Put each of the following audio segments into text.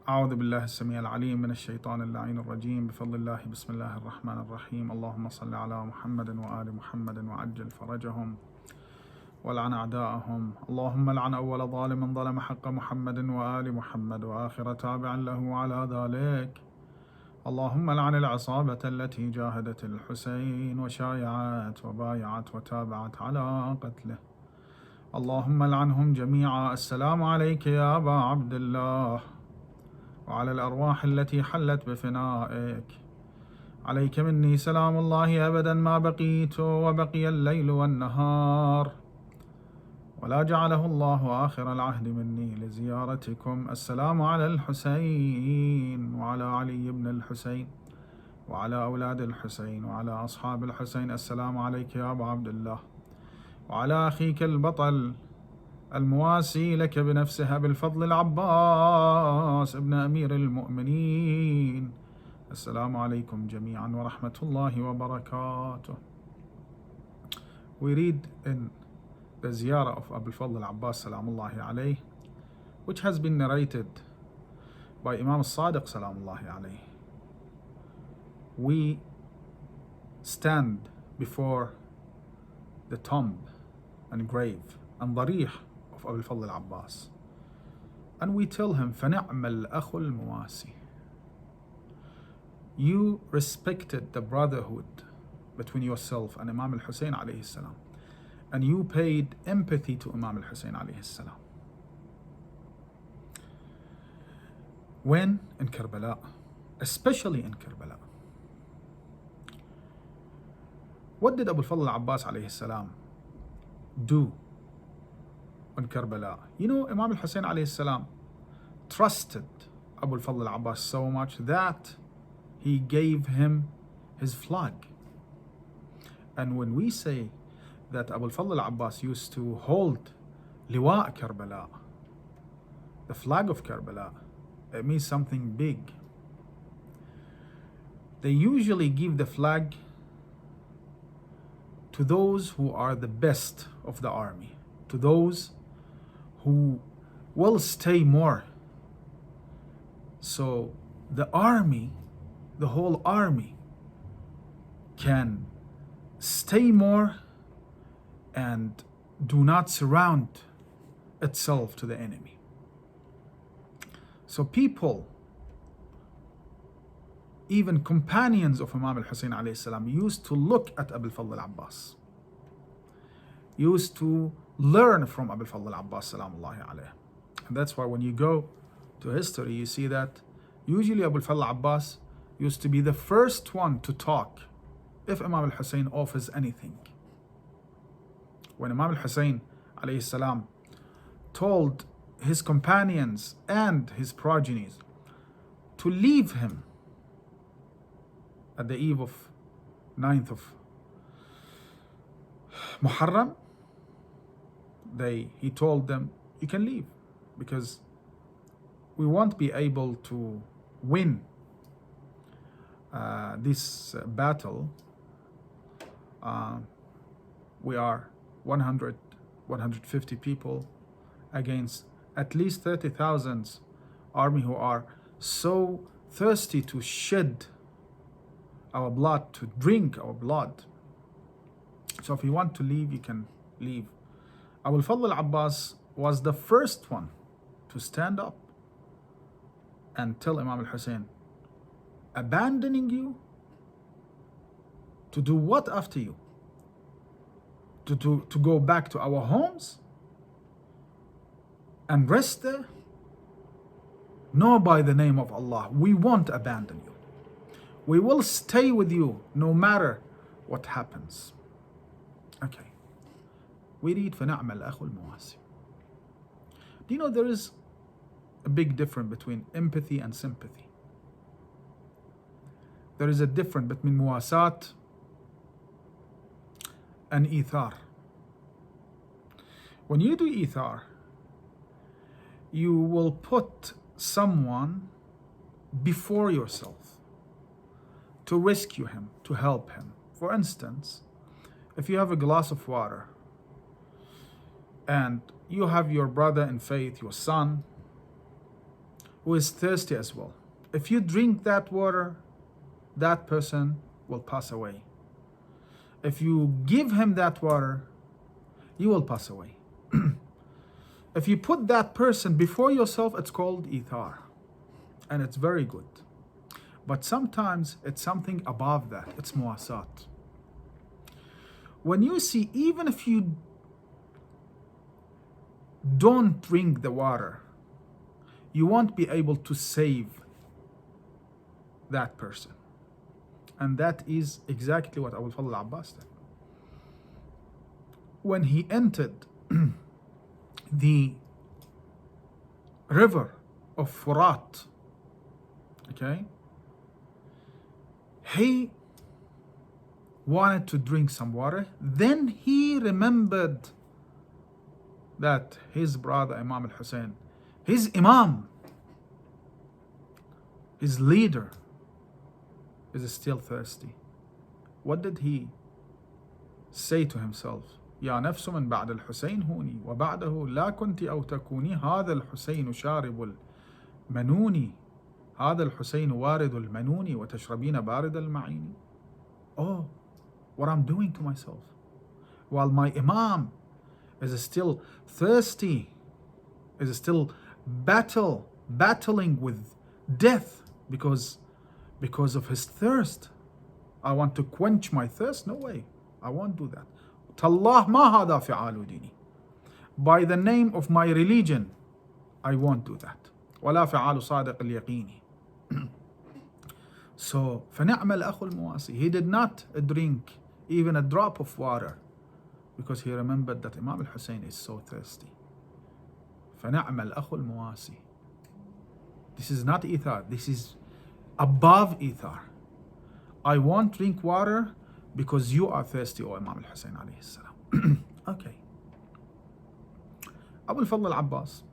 أعوذ بالله السميع العليم من الشيطان اللعين الرجيم بفضل الله بسم الله الرحمن الرحيم اللهم صل على محمد وآل محمد وعجل فرجهم والعن أعداءهم اللهم لعن أول ظالم ظلم حق محمد وآل محمد وآخر تابع له على ذلك اللهم لعن العصابة التي جاهدت الحسين وشايعت وبايعت وتابعت على قتله اللهم لعنهم جميعا. السلام عليك يا أبا عبد الله وعلى الأرواح التي حلت بفنائك. عليك مني سلام الله أبدا ما بقيت وبقي الليل والنهار ولا جعله الله آخر العهد مني لزيارتكم. السلام على الحسين وعلى علي بن الحسين وعلى أولاد الحسين وعلى أصحاب الحسين. السلام عليك يا أبا عبد الله وعلى أخيك البطل المواسي لك بنفسه بالفضل العباس ابن أمير المؤمنين. السلام عليكم جميعا ورحمة الله وبركاته. We read in the ziyarah of Abu al-Fadl al-Abbas salamullahi alayh, which has been narrated by Imam al-Sadiq salamullahi alayh. We stand before the tomb and grave and darih of Abu al-Fadl al-Abbas, and we tell him فَنِعْمَ الْأَخُ الْمُوَاسِي. You respected the brotherhood between yourself and Imam al-Hussein alayhi salam, and you paid empathy to Imam al-Hussein alayhi salam. When in Karbala, especially in Karbala, what did Abu al-Fadl al-Abbas alayhi salam do in Karbala? You know, Imam al-Hussein alayhi salam trusted Abu al-Fadl al-Abbas so much that he gave him his flag. And when we say that Abu al-Fadl al-Abbas used to hold liwa Karbala, the flag of Karbala, it means something big. They usually give the flag to those who are the best of the army, to those who will stay more. So the army, the whole army, can stay more and do not surround itself to the enemy. So people, even companions of Imam al-Hussein alayhi salam, used to look at Abu al-Fadl al-Abbas, used to learn from Abu al-Fadl al-Abbas salamullahi alayh. And that's why when you go to history, you see that usually Abu al-Fadl al-Abbas used to be the first one to talk if Imam al-Hussein offers anything. When Imam al-Hussein alayhi salam told his companions and his progenies to leave him at the eve of 9th of Muharram, he told them, you can leave because we won't be able to win this battle. We are 100, 150 people against at least 30,000 army who are so thirsty to shed our blood, to drink our blood. So if you want to leave, you can leave. Abu al-Fadl al-Abbas was the first one to stand up and tell Imam al-Hussein, abandoning you to do what after you? To go back to our homes and rest there? No, by the name of Allah, we won't abandon you. We will stay with you no matter what happens. Okay. We read فَنَعْمَ الْأَخُ الْمُوَاسِي. Do you know there is a big difference between empathy and sympathy? There is a difference between muwasat and ithar. When you do ithar, you will put someone before yourself to rescue him, to help him. For instance, if you have a glass of water and you have your brother in faith, your son, who is thirsty as well. If you drink that water, that person will pass away. If you give him that water, you will pass away. If you put that person before yourself, it's called ithar, and it's very good. But sometimes it's something above that, it's muwasat. When you see, even if you don't drink the water, you won't be able to save that person. And that is exactly what Abu al-Fadl al-Abbas did. When he entered the river of Furat, okay, he wanted to drink some water. Then he remembered that his brother Imam al-Hussein, his Imam, his leader, is still thirsty. What did he say to himself? يا نفس من بعد الحسين هوني وبعده لا كنت أو تكوني هذا الحسين شارب المنون هذا الحسين وارد المنون وتشربين بارد المعين. Oh, what I'm doing to myself while my Imam is still thirsty, is still battling with death because of his thirst. I want to quench my thirst? No way, I won't do that. Tallah ma hada fi'alu dini. By the name of my religion, I won't do that. ولا فعال صادق اليقيني. So فنعم الأخ المواسي. He did not drink even a drop of water because he remembered that Imam al-Hussein is so thirsty. فنعم الأخ المواسي. This is not ithar, this is above ithar. I won't drink water because you are thirsty, O Imam al-Hussein alayhi salam. Okay. Abu al-Fadl al-Abbas,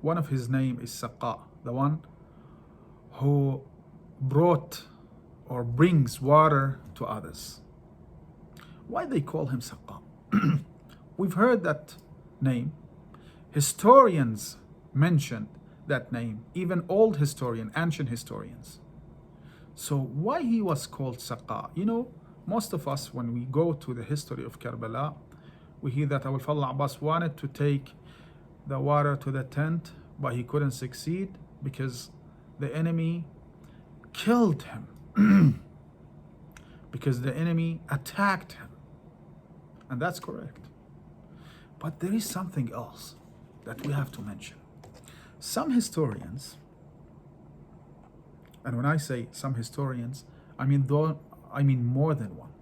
one of his name is Saqqa, the one who brought or brings water to others. Why they call him Saqqa? We've heard that name. Historians mentioned that name, even old historians, ancient historians. So why he was called Saqqa? You know, most of us, when we go to the history of Karbala, we hear that Abu al-Fadl al-Abbas wanted to take the water to the tent, but he couldn't succeed because the enemy killed him. Because the enemy attacked him. And that's correct. But there is something else that we have to mention. Some historians, and when I say some historians, I mean more than one,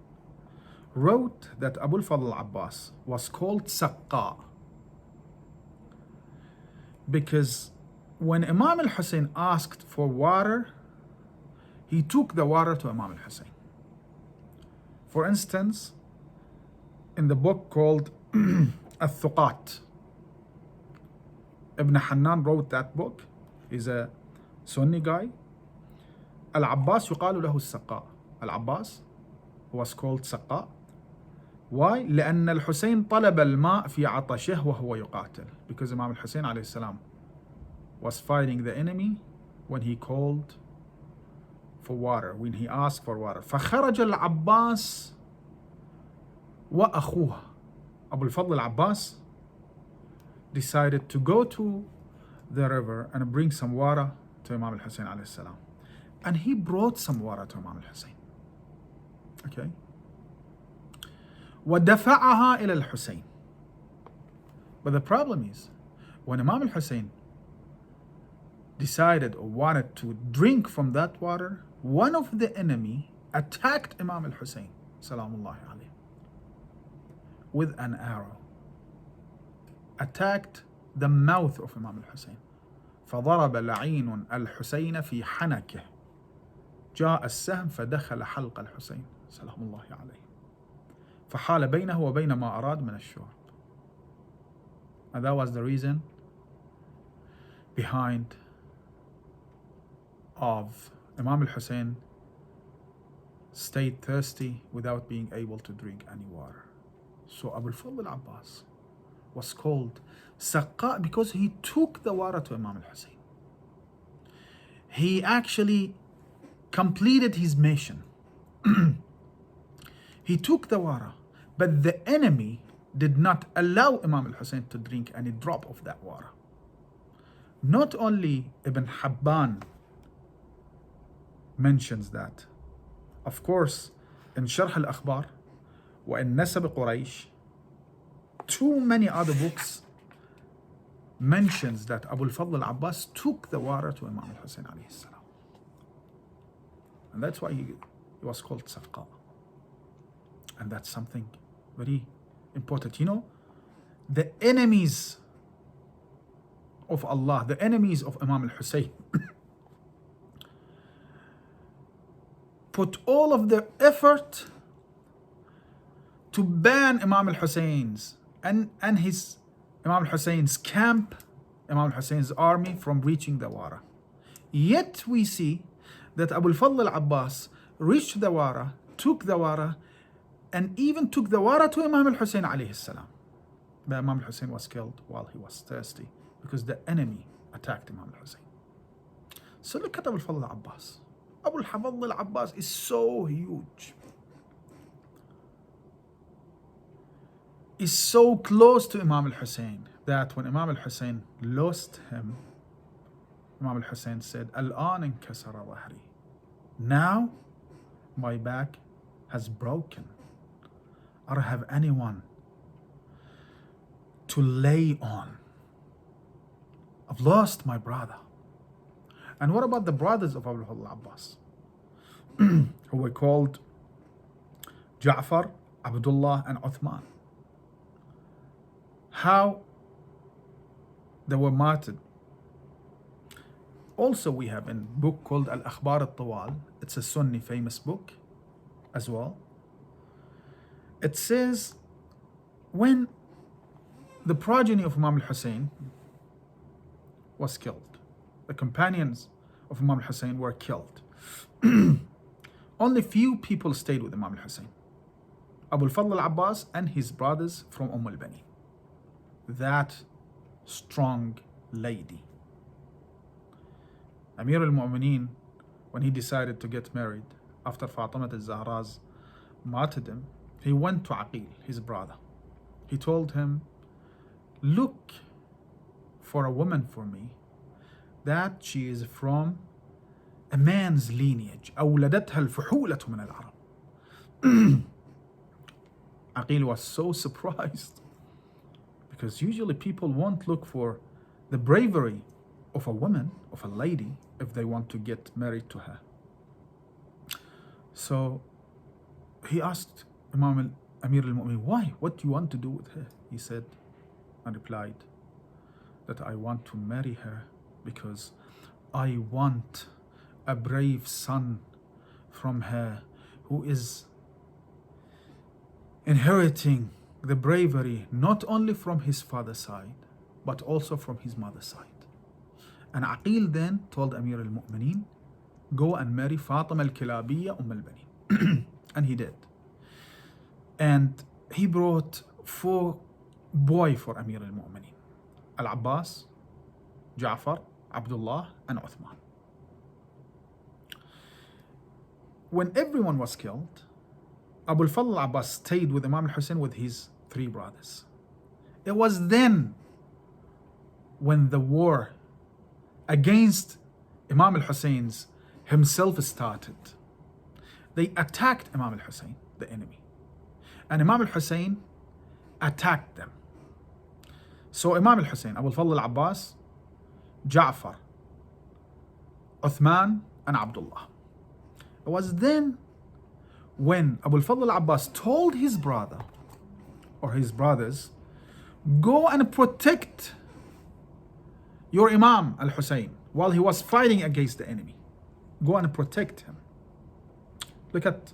wrote that Abu al-Fadl al-Abbas was called Saqqa because when Imam al-Hussein asked for water, he took the water to Imam al-Hussein. For instance, in the book called Al-Thuqat, Ibn Hannan wrote that book. He's a Sunni guy. Al-Abbas يقال له السقاء. Al-Abbas was called Saqqa. Why? لأن الحسين طلب الماء في عطشه وهو يقاتل. Because Imam al-Hussein alayhi salam was fighting the enemy when he called for water, when he asked for water. فخرج العباس وأخوه. Abu al-Fadl al-Abbas decided to go to the river and bring some water to Imam al-Hussein alayhi salam. And he brought some water to Imam al-Hussein. Okay? وَدَفَعَهَا إِلَى الْحُسَيْنِ. But the problem is, when Imam al-Hussein decided or wanted to drink from that water, one of the enemy attacked Imam al-Hussein salamullahi alayhi with an arrow. Attacked the mouth of Imam al-Hussein. فضرب لعين الحسين في حنكه. جاء السهم فدخل حلق الحسين سلام الله عليه. فحال بينه وبين ما أراد من الشرب. And that was the reason behind of Imam al-Hussein stayed thirsty without being able to drink any water. So Abu al-Fadl al-Abbas was called Saqqa because he took the water to Imam al-Hussein. he actually completed his mission. He took the water, but the enemy did not allow Imam al-Hussein to drink any drop of that water. Not only Ibn Habban mentions that, of course, in Sharh al-Akhbar wa in Nasab Quraysh, too many other books mentions that Abu al-Fadl al-Abbas took the water to Imam al-Hussein alayhi salam. And that's why he was called Safqa. And that's something very important. You know, the enemies of Allah, the enemies of Imam al-Hussein, put all of their effort to ban Imam al-Hussein's and his Imam al-Hussein's camp, Imam al-Hussein's army from reaching the water. Yet we see that Abu al-Fadl al-Abbas reached the water, took the water, and even took the water to Imam al-Hussein alayhi salam. But Imam al-Hussein was killed while he was thirsty because the enemy attacked Imam al-Hussein. So look at Abu al-Fadl al-Abbas. Abu al-Fadl al-Abbas is so huge. Is so close to Imam al-Hussein that when Imam al-Hussein lost him, Imam al-Hussein said, Al-an inkasara dhahri. Now my back has broken. I don't have anyone to lay on. I've lost my brother. And what about the brothers of Abu al-Fadl al-Abbas? Who were called Ja'far, Abdullah, and Uthman? How they were martyred. Also, we have a book called Al-Akhbar al-Tawal. It's a Sunni famous book as well. It says when the progeny of Imam al-Hussein was killed, the companions of Imam al-Hussein were killed, only few people stayed with Imam al-Hussein. Abu al-Fadl al-Abbas and his brothers from al-Bani. That strong lady. Amir al-Mu'mineen, when he decided to get married after Fatima al-Zahra's martyrdom, he went to Aqil, his brother. He told him, look for a woman for me that she is from a man's lineage. أولدتها الفحولة من العرب. Aqil was so surprised because usually people won't look for the bravery of a woman, of a lady, if they want to get married to her. So he asked Amir al-Mu'mineen, why? What do you want to do with her? He said and replied that I want to marry her because I want a brave son from her who is inheriting the bravery not only from his father's side but also from his mother's side. And Aqil then told Amir al-Mu'mineen, go and marry Fatima al-Kilabiyya al-Bani. And he did. And he brought 4 boys for Amir al-Mu'mineen: Al-Abbas, Ja'far, Abdullah, and Uthman. When everyone was killed, Abu al-Fadl al-Abbas stayed with Imam al-Hussein with his 3 brothers. It was then when the war against Imam al-Hussein's himself started. They attacked Imam al-Hussein, the enemy. And Imam al-Hussein attacked them. So Imam al-Hussein, Abu al-Fadl al-Abbas, Ja'far, Uthman, and Abdullah. It was then when Abu al-Fadl al-Abbas told his brother or his brothers, go and protect your Imam al-Hussein while he was fighting against the enemy. Go and protect him. Look at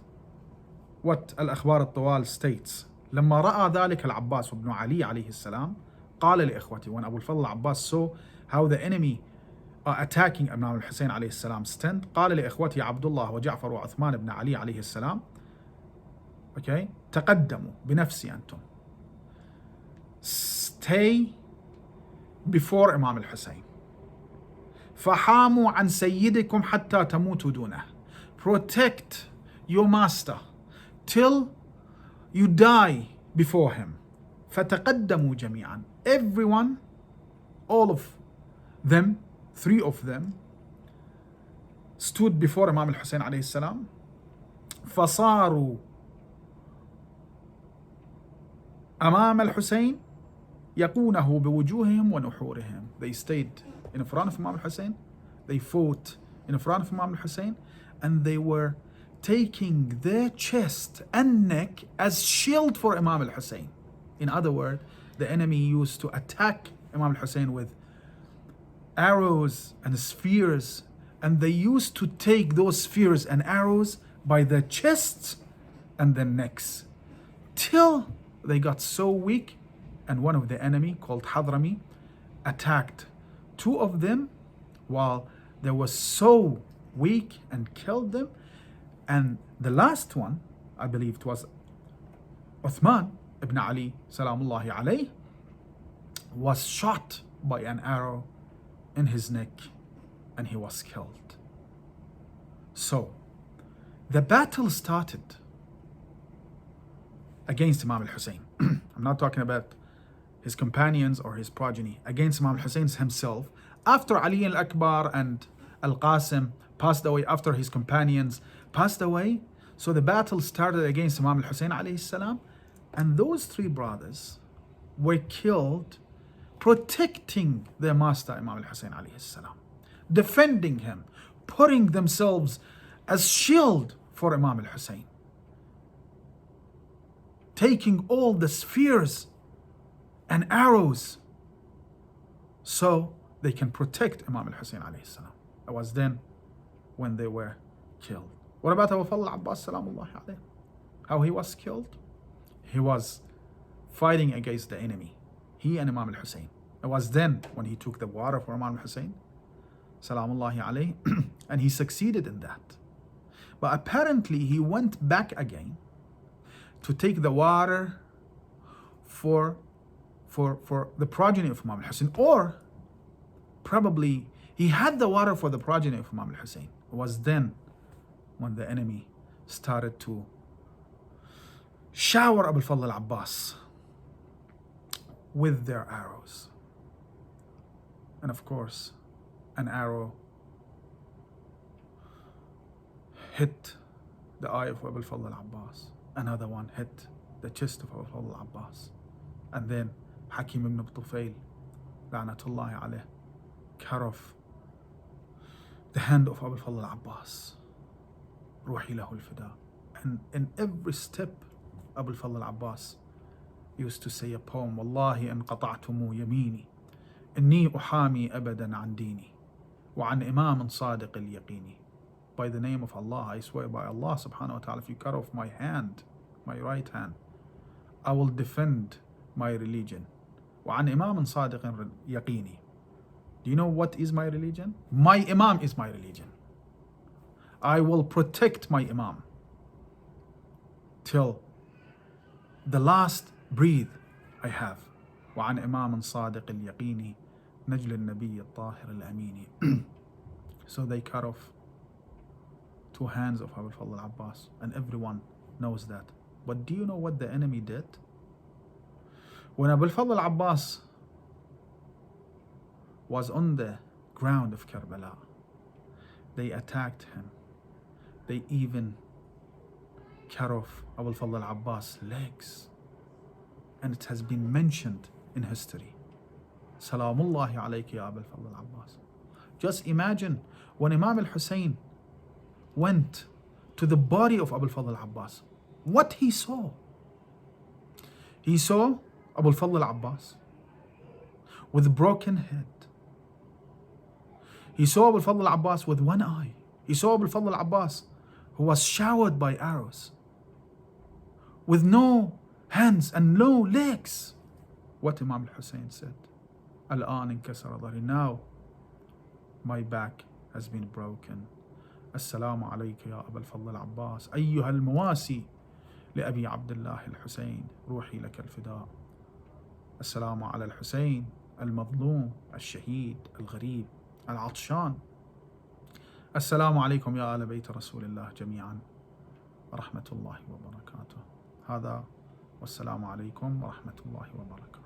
what Al-Akhbar al-Tawal states. لما رأى ذلك العباس وابن علي عليه السلام قال لإخوته. When Abu al-Fadl al-Abbas saw how the enemy are attacking Imam al-Hussein عليه السلام stand, قال لإخوته عبد الله وجعفر وعثمان بن علي عليه السلام, okay, تقدموا بنفسي أنتم. Stay before Imam al-Hussein. فحاموا عن سيدكم حتى تموتوا دونه. Protect your master till you die before him. فتقدموا جميعا. Everyone, all of them, 3 of them, stood before Imam al-Hussein alayhi salam. فصاروا أمام الحسين يقونه بوجوههم ونحورهم. They stayed in front of Imam al-Hussein, they fought in front of Imam al-Hussein, and they were taking their chest and neck as shield for Imam al-Hussein. In other words, the enemy used to attack Imam al-Hussein with arrows and spears, and they used to take those spears and arrows by their chests and their necks till they got so weak, and one of the enemy called Hadrami attacked 2 of them while they were so weak and killed them. And the last one, I believe it was Uthman ibn Ali salamullahi alayh, was shot by an arrow in his neck and he was killed. So the battle started against Imam al-Hussein. I'm not talking about his companions or his progeny, against Imam al-Hussein himself. After Ali al-Akbar and al-Qasim passed away, after his companions passed away, so the battle started against Imam al-Hussein alayhi salam, and those 3 brothers were killed protecting their master Imam al-Hussein alayhi salam, defending him, putting themselves as shield for Imam al-Hussein, taking all the spears and arrows so they can protect Imam al-Hussein alayhi salam. It was then when they were killed. What about Abu Fadl al-Abbas salamullahi alayhi? How he was killed? He was fighting against the enemy, he and Imam al-Hussein. It was then when he took the water for Imam al-Hussein salamullahi alayhi, and he succeeded in that. But apparently he went back again to take the water for the progeny of Imam al-Hussein, or probably he had the water for the progeny of Imam al-Hussein. It was then when the enemy started to shower Abu Fadl al-Abbas with their arrows. And of course, an arrow hit the eye of Abu Fadl al-Abbas. Another one hit the chest of Abu Fadl al-Abbas. And then Hakim ibn Tufail, la'natullahi alayh, cut off the hand of Abu Fadl al-Abbas. Ruhi lahu al-fida. And in every step, Abu Fadl al-Abbas used to say a poem, Wallahi in qata'tumu yamini, inni uhami abadan an dini, wa an imam sadiq al-yaqini. By the name of Allah, I swear by Allah subhanahu wa ta'ala, if you cut off my hand, my right hand, I will defend my religion. Wa an imam sadiq al-yaqini. Do you know what is my religion? My imam is my religion. I will protect my imam till the last breath I have. وعن إمام صادق اليقين نجل النبي الطاهر الأمين. So they cut off 2 hands of Abu Fadl al-Abbas, and everyone knows that. But do you know what the enemy did? When Abu Fadl al-Abbas was on the ground of Karbala, they attacked him. They even cut off Abu Fadl al-Abbas' legs. And it has been mentioned in history. Salamullahi alayki ya Abu Fadl al-Abbas. Just imagine when Imam al-Hussein went to the body of Abu Fadl al-Abbas, what he saw. He saw Abu Fadl al-Abbas with a broken head. He saw Abu Fadl al-Abbas with 1 eye. He saw Abu Fadl al-Abbas who was showered by arrows, with no hands and no legs. What Imam al-Hussein said, Al-an inkasara dhahri, now my back has been broken. Assalamu alayka ya Abu Fadl al-Abbas, ayyuha al-mawasi li Abi Abdullah al-Hussein, ruhi laka al-fida. Assalamu ala al-Hussein, al-madloom, al-shaheed, al-gharib. العطشان. السلام عليكم يا آل بيت رسول الله جميعا ورحمة الله وبركاته. هذا والسلام عليكم ورحمة الله وبركاته.